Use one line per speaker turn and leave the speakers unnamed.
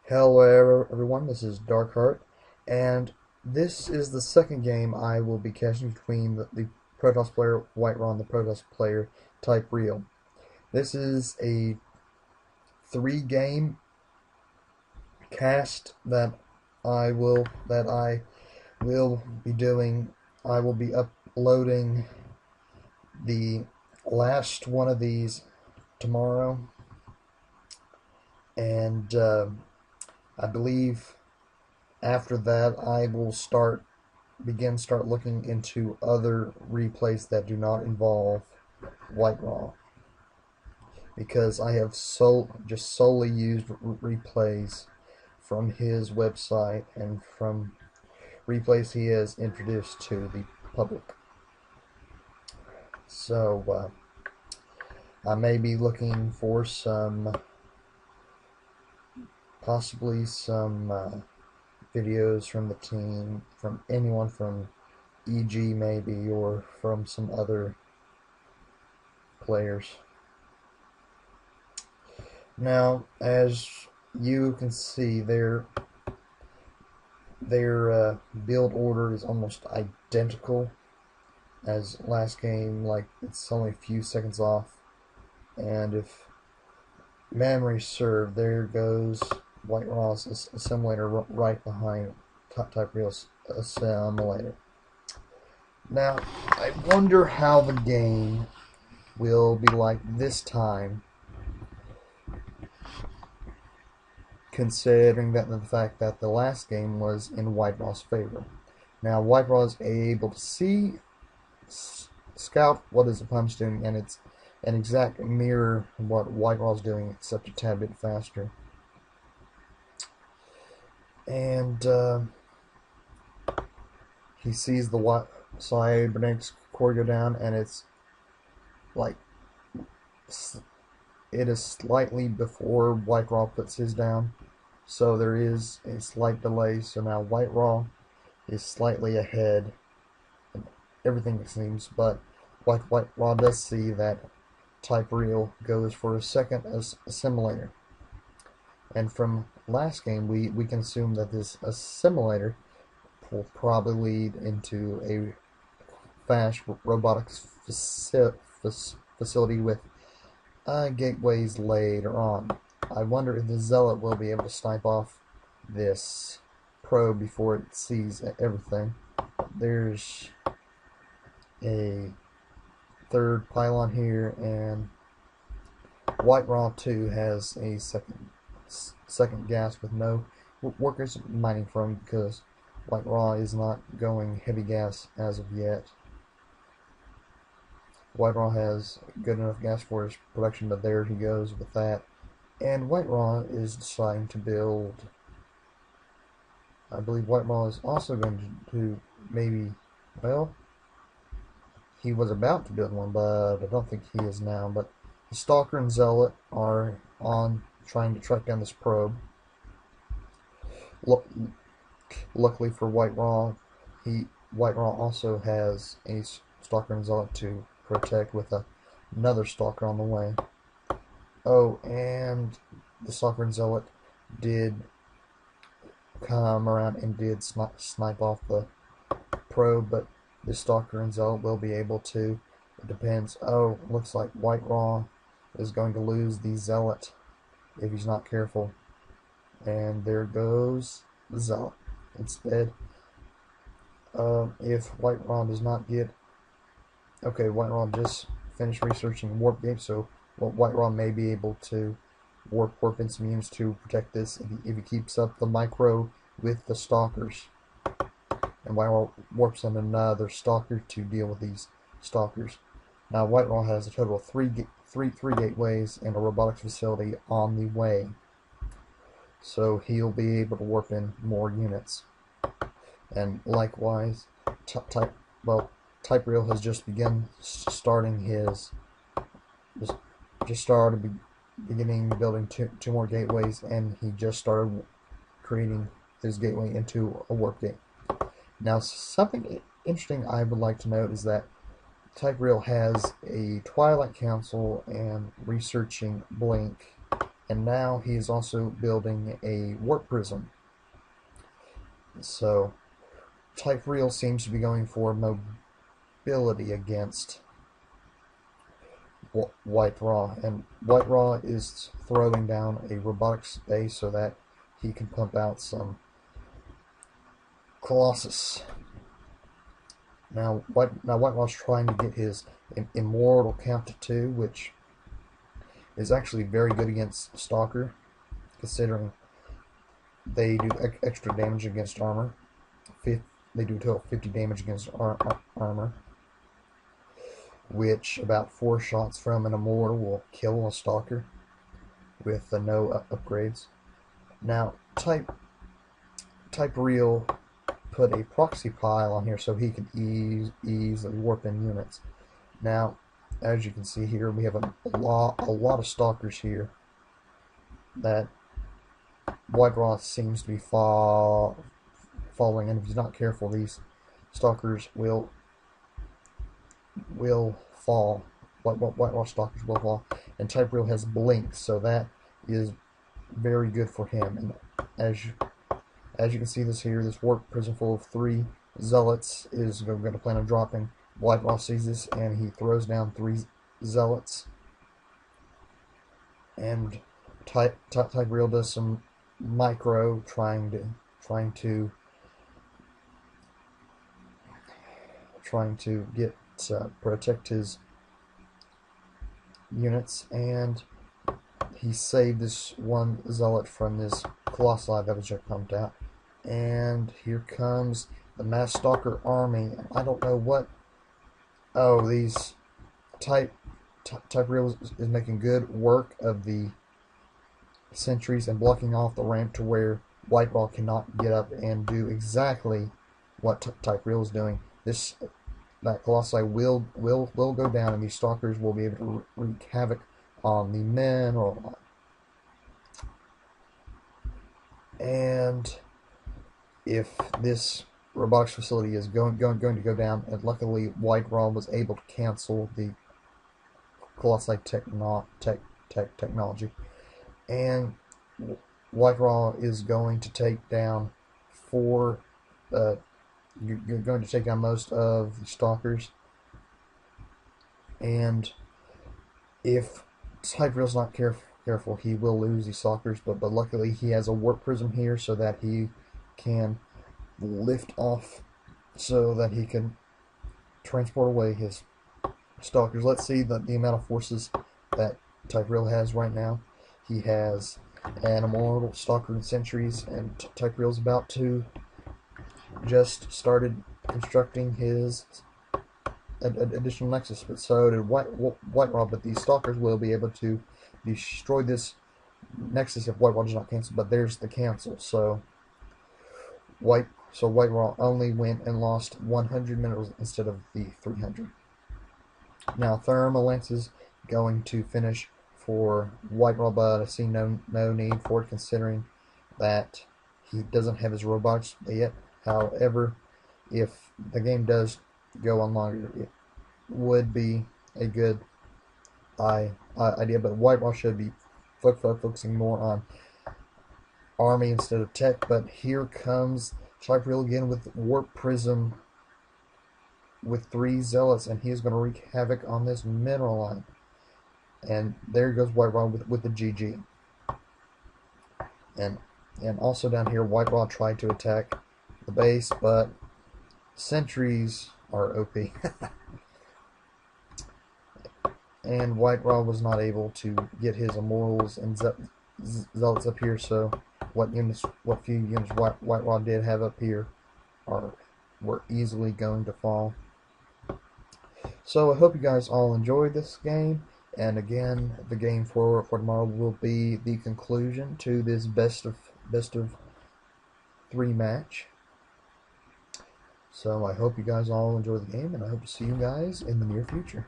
Hello everyone, this is Darkheart, and this is the second game I will be casting between the Protoss player WhiteRa and the Protoss player TypeReaL. This is a 3-game cast that I will be doing. I will be uploading the last one of these tomorrow, and I believe after that I will start looking into other replays that do not involve WhiteRa, because I have just solely used replays from his website and from replays he has introduced to the public. So I may be looking for possibly some videos from the team, from anyone from EG maybe, or from some other players. Now, as you can see, their build order is almost identical as last game. Like, it's only a few seconds off, and if memory served, there goes WhiteRa's assimilator right behind TypeReaL's assimilator. Now, I wonder how the game will be like this time, considering the fact that the last game was in WhiteRa's favor. Now, WhiteRa is able to scout what his opponent's doing, and it's an exact mirror of what WhiteRa is doing, except a tad bit faster. And he sees the cybernetics core go down, and it is slightly before WhiteRa puts his down, so there is a slight delay. So now WhiteRa is slightly ahead in everything, it seems, but WhiteRa does see that TypeReaL goes for a second assimilator. And from last game, we can assume that this assimilator will probably lead into a fast robotics facility with gateways later on. I wonder if the Zealot will be able to snipe off this probe before it sees everything. There's a third pylon here, and WhiteRa 2 has a second gas with no workers mining from, because WhiteRa is not going heavy gas as of yet. WhiteRa has good enough gas for his production, but there he goes with that. And WhiteRa is deciding to build, I believe WhiteRa is also going to maybe, well, he was about to build one, but I don't think he is now. But the Stalker and Zealot are on trying to track down this probe. Luckily for WhiteRa, WhiteRa also has a Stalker and Zealot to protect, with another Stalker on the way. Oh, and the Stalker and Zealot did come around and did snipe off the probe, but the Stalker and Zealot will be able to. It depends. Oh, looks like WhiteRa is going to lose the Zealot if he's not careful. And there goes the Zealot instead. If WhiteRa does not get... Okay, WhiteRa just finished researching warp gate, so WhiteRa may be able to warp in some units to protect this if he keeps up the micro with the Stalkers. And WhiteRa warps in another Stalker to deal with these Stalkers. Now WhiteRa has a total of three gateways and a robotics facility on the way, so he'll be able to warp in more units. And likewise, TypeReaL has just begun beginning building two more gateways, and he just started creating his gateway into a warp gate. Now, something interesting I would like to note is that TypeReaL has a Twilight Council and researching Blink And now he's also building a warp prism. So TypeReaL seems to be going for mobility against WhiteRa, and WhiteRa is throwing down a robotics base so that he can pump out some Colossus. Now WhiteRa's trying to get his immortal count to 2, which is actually very good against Stalker, considering they do extra damage against armor. They do total 50 damage against armor, which about 4 shots from an immortal will kill a Stalker with no upgrades. Now TypeReaL put a proxy pile on here so he can easily warp in units. Now, as you can see here, we have a lot of Stalkers here that WhiteRa seems to be following, and if he's not careful, these Stalkers will fall. WhiteRa Stalkers will fall, and TypeReaL has Blink, so that is very good for him. And as you can see this here, this warp prison full of 3 zealots is going to plan on dropping. WhiteRa sees this and he throws down 3 zealots, and TypeReaL does some micro trying to get protect his units, and he saved this 1 zealot from this Colossi that was just pumped out. And here comes the Mass Stalker army. I don't know what. Oh, these TypeReaL is making good work of the sentries and blocking off the ramp to where WhiteRa cannot get up and do exactly what TypeReaL is doing. That Colossi will go down, and these Stalkers will be able to wreak havoc on the men and if this robotics facility is going to go down, and luckily WhiteRa was able to cancel the Colossi technology, and WhiteRa is going to take down you're going to take down most of the Stalkers, and if TypeReal's not careful, he will lose these Stalkers, but luckily he has a warp prism here so that he can lift off, so that he can transport away his Stalkers. Let's see the amount of forces that TypeReaL has right now. He has an immortal, Stalker, and sentries, and TypeReal's about to just started constructing his additional nexus, but so did WhiteRa. But these Stalkers will be able to destroy this nexus if WhiteRa does not cancel. But there's the cancel. So WhiteRa only went and lost 100 minerals instead of the 300. Now Thermal Lance is going to finish for WhiteRa, but I see no need for it, considering that he doesn't have his robots yet. However, if the game does go on longer, it would be a good idea, but WhiteRa should be focusing more on army instead of tech. But here comes TypeReaL again with Warp Prism with 3 zealots, and he's going to wreak havoc on this mineral line. And there goes WhiteRa with the GG. And also down here, WhiteRa tried to attack the base, but sentries are OP. And WhiteRa was not able to get his immortals and zealots up here, so what few units WhiteRa did have up here were easily going to fall. So I hope you guys all enjoyed this game, and again, the game for tomorrow will be the conclusion to this best of 3 match. So I hope you guys all enjoy the game, and I hope to see you guys in the near future.